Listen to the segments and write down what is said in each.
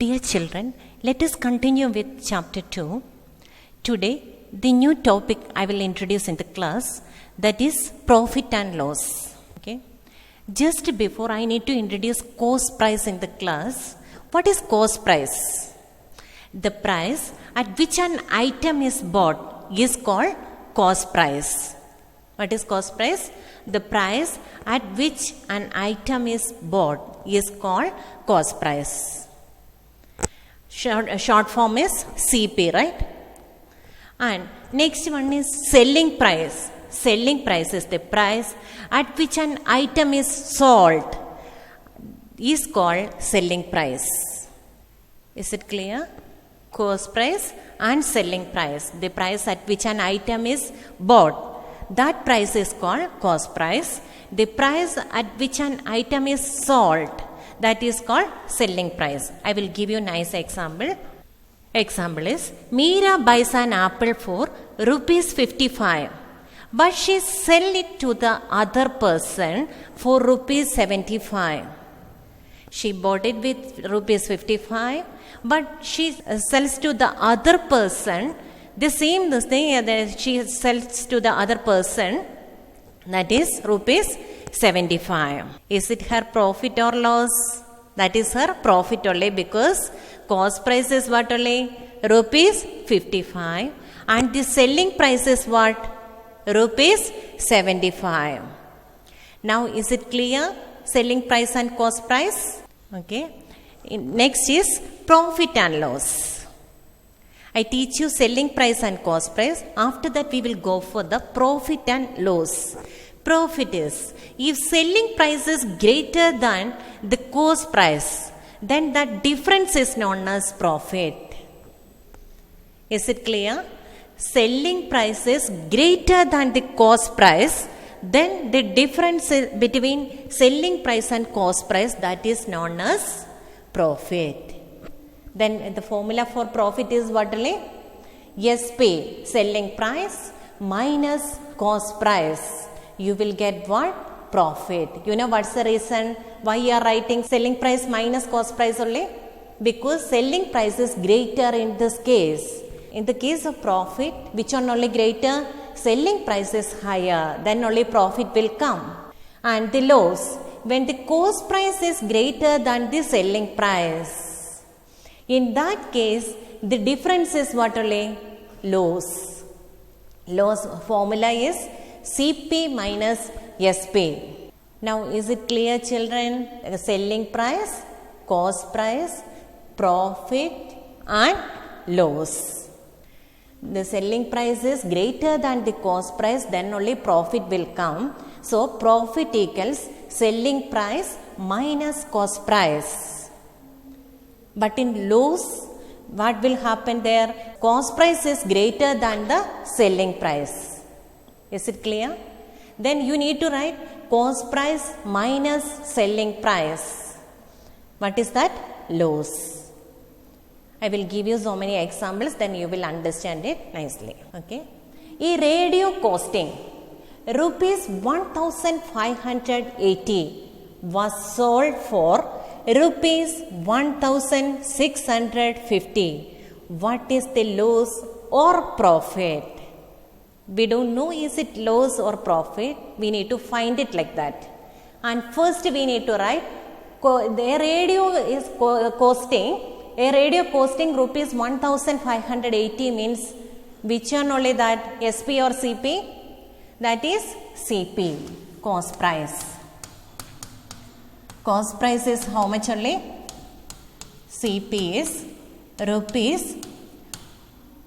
Dear children, let us continue with chapter 2. Today, the new topic I will introduce in the class, that is profit and loss. Okay. Just before I need to introduce cost price in the class. What is cost price? The price at which an item is bought is called cost price. What is cost price? The price at which an item is bought is called cost price. Short form is CP, right? And next one is selling price. Selling price is the price at which an item is sold is called selling price. Is it clear? Cost price and selling price. The price at which an item is bought, that price is called cost price. The price at which an item is sold, that is called selling price. I will give you a nice example. Example is, Meera buys an apple for rupees 55, but she sells it to the other person for rupees 75. She bought it with rupees 55, but she sells to the other person the same thing that she sells to the other person, that is rupees 75. Is it her profit or loss? That is her profit only, because cost price is what only? Rupees 55, and the selling price is what? Rupees 75. Now is it clear? Selling price and cost price? Okay. Next is profit and loss. I teach you selling price and cost price. After that we will go for the profit and loss. Profit is, if selling price is greater than the cost price, then that difference is known as profit. Is it clear? Selling price is greater than the cost price, then the difference between selling price and cost price, that is known as profit. Then the formula for profit is what only? SP, selling price minus cost price. You will get what? Profit. You know what's the reason why you are writing selling price minus cost price only? Because selling price is greater in this case. In the case of profit, which one only greater? Selling price is higher, then only profit will come. And the loss, when the cost price is greater than the selling price, in that case, the difference is what only? Loss. Loss formula is CP minus SP. Now is it clear, children? Selling price, cost price, profit and loss. The selling price is greater than the cost price, then only profit will come. So profit equals selling price minus cost price. But in loss, what will happen there? Cost price is greater than the selling price. Is it clear? Then you need to write cost price minus selling price. What is that? Loss. I will give you so many examples, then you will understand it nicely. Okay. A radio costing rupees 1580 was sold for rupees 1650. What is the loss or profit? We don't know is it loss or profit. We need to find it like that. And first we need to write the radio is costing. A radio costing rupees 1580 means which one only that? SP or CP? That is CP, cost price. Cost price is how much only? CP is rupees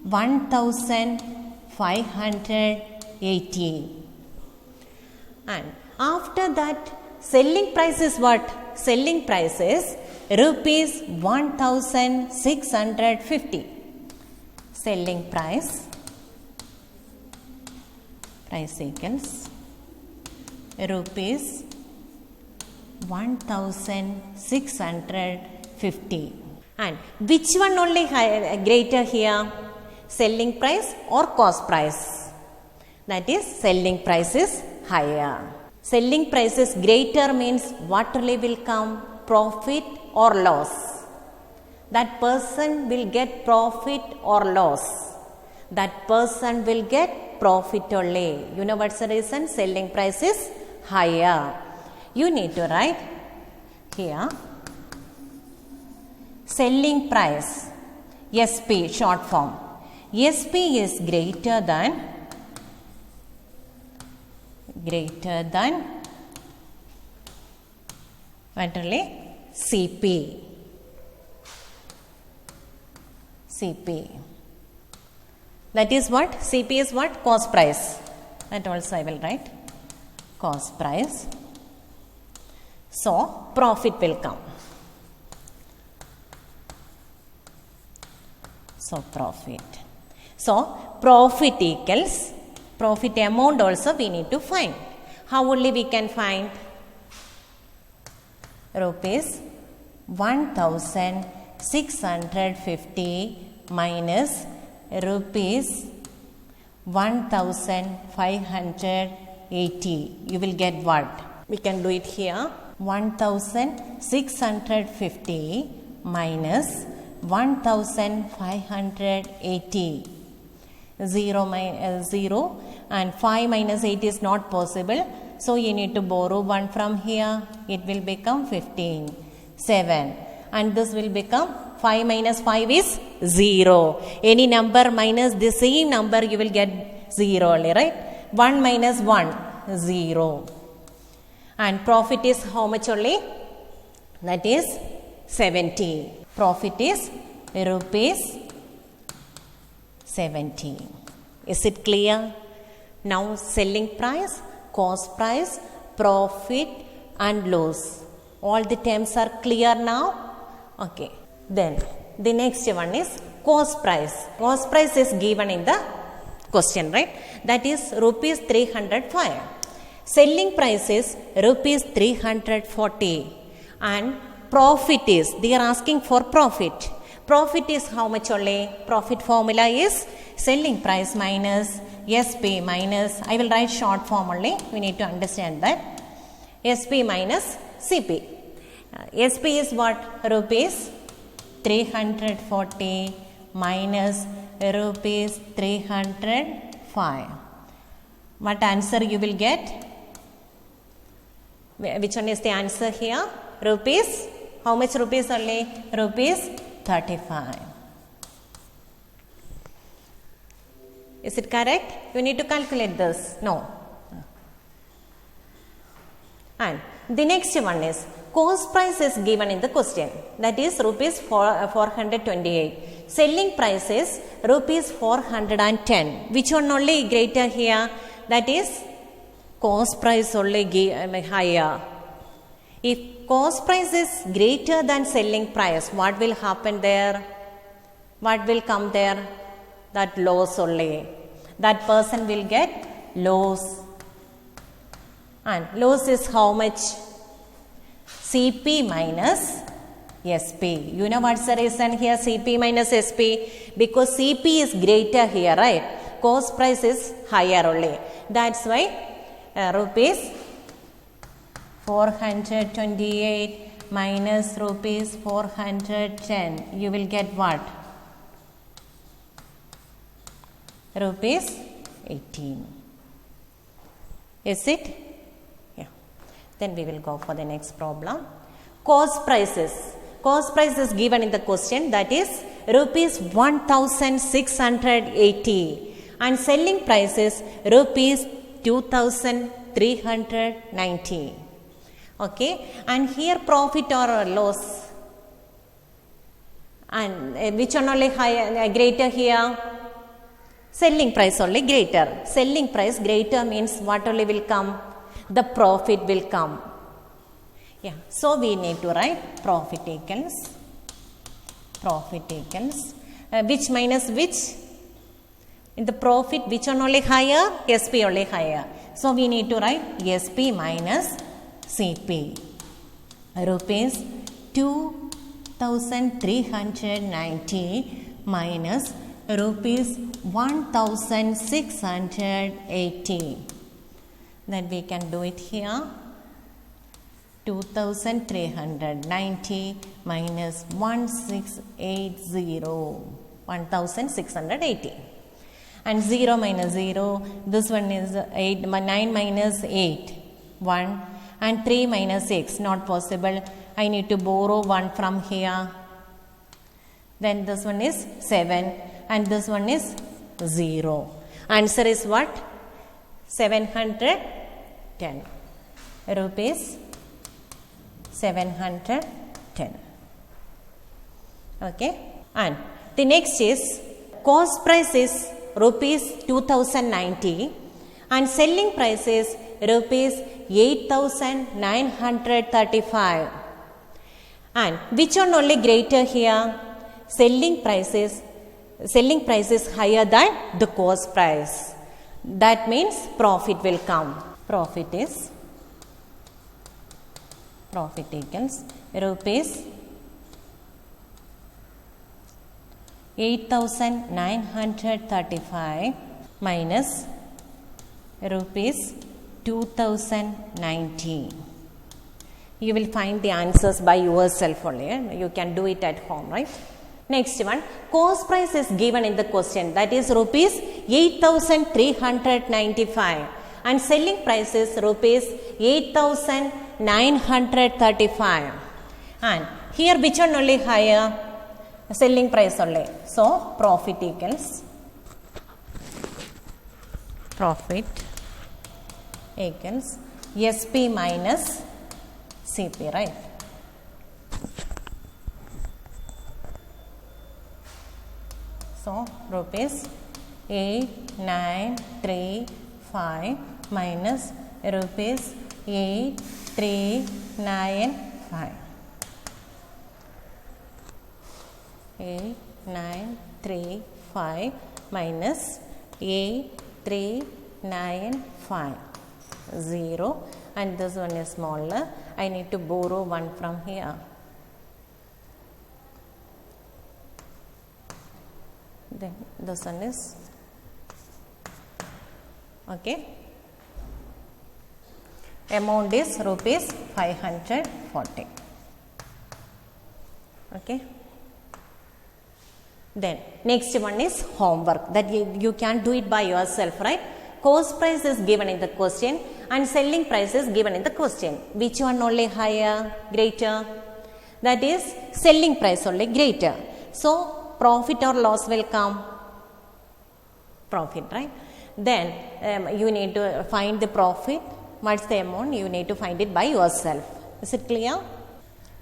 1580. And after that, selling price is what? Selling price is rupees 1650. Selling price equals rupees 1650. And which one only greater here? Selling price or cost price? That is, selling price is higher. Selling price is greater means what only will come? Profit or loss? that person will get profit or loss. That person will get profit only. You know what's the reason? Selling price is higher. You need to write here selling price, SP short form. SP is greater than what only? CP. That is what? CP is what? Cost price. That also I will write. Cost price. So, profit will come. So, profit. So, profit equals, profit amount also we need to find. How only we can find? Rupees 1650 minus rupees 1580. You will get what? We can do it here. 1650 minus 1580. 0 and 5 minus 8 is not possible. So you need to borrow 1 from here. It will become 15. 7. And this will become 5 minus 5 is 0. Any number minus the same number you will get 0 only, right? 1 minus 1, 0. And profit is how much only? That is 70. Profit is rupees 70. Is it clear? Now selling price, cost price, profit and loss. All the terms are clear now? Okay. Then the next one is cost price. Cost price is given in the question, right? That is rupees 305. Selling price is rupees 340. And profit is, they are asking for profit. Profit is how much only? Profit formula is selling price minus SP minus, I will write short form only, we need to understand that. SP minus CP. SP is what? Rupees 340 minus rupees 305. What answer you will get? Which one is the answer here? Rupees, how much rupees only? Rupees 35. Is it correct? You need to calculate this. No. And the next one is cost price is given in the question. That is rupees 428. Selling price is rupees 410. Which one only greater here? That is cost price only higher. If cost price is greater than selling price, what will happen there? What will come there? That loss only. That person will get loss. And loss is how much? CP minus SP. You know what's the reason here? CP minus SP. Because CP is greater here, right? Cost price is higher only. That's why rupees 428 minus rupees 410. You will get what? Rupees 18. Is it? Yeah. Then we will go for the next problem. Cost prices. Cost price is given in the question, that is rupees 1680. And selling price is rupees 2390. Okay. And here profit or loss. And which one only higher, greater here? Selling price only greater. Selling price greater means what only will come? The profit will come. Yeah. So we need to write profit equals which minus which? In the profit, which one only higher? SP only higher. So we need to write SP minus CP. Rupees 2390 minus rupees 1680. Then we can do it here. 2390 minus 1680, 1680. And 0 minus 0, this one is 8, 9 minus 8, 1. And 3 minus 6, not possible. I need to borrow 1 from here. Then this one is 7 and this one is 0. Answer is what? 710 rupees. 710. Okay. And the next is cost price is rupees 2090 and selling price is rupees 8935. And which one only greater here? Selling price is higher than the cost price. That means profit will come. Profit equals rupees 8935 minus rupees 2090. You will find the answers by yourself only. You can do it at home, right? Next one, cost price is given in the question, that is rupees 8395 and selling price is rupees 8935. And here which one only higher? Selling price only. So profit equals SP minus CP, right? So rupees 8935 minus rupees 8395. 8935 minus 8395. 0 and this one is smaller. I need to borrow 1 from here. Then this one is okay. Amount is rupees 540. Okay. Then next one is homework, that you can do it by yourself, right? Cost price is given in the question and selling price is given in the question. Which one only higher, greater? That is selling price only greater. So profit or loss will come? Profit, right? Then you need to find the profit. What's the amount? You need to find it by yourself. Is it clear?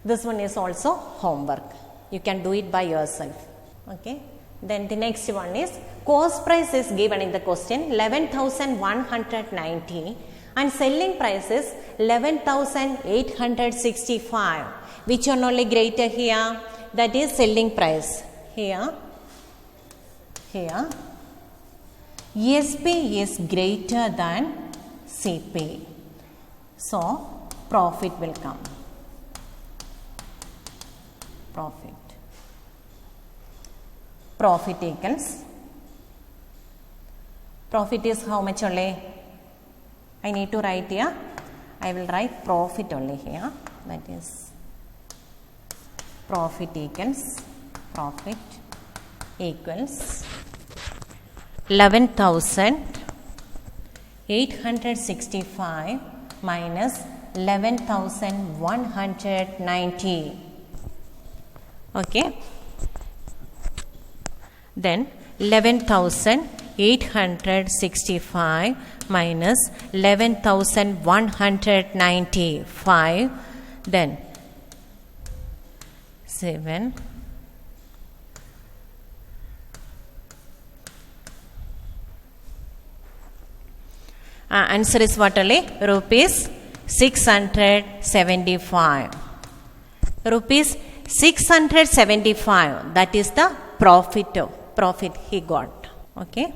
This one is also homework. You can do it by yourself. Okay. Then the next one is cost price is given in the question 11,190 and selling price is 11,865. Which one only greater here? That is selling price. Here SP is greater than CP. So profit will come. Profit equals, profit is how much only? I need to write here. I will write profit only here. That is profit equals 11,865 minus 11,190. Okay. Then 11,865 minus 11,195. Then 7. Answer is what only? Rupees 675. Rupees 675. That is the profit he got. Okay.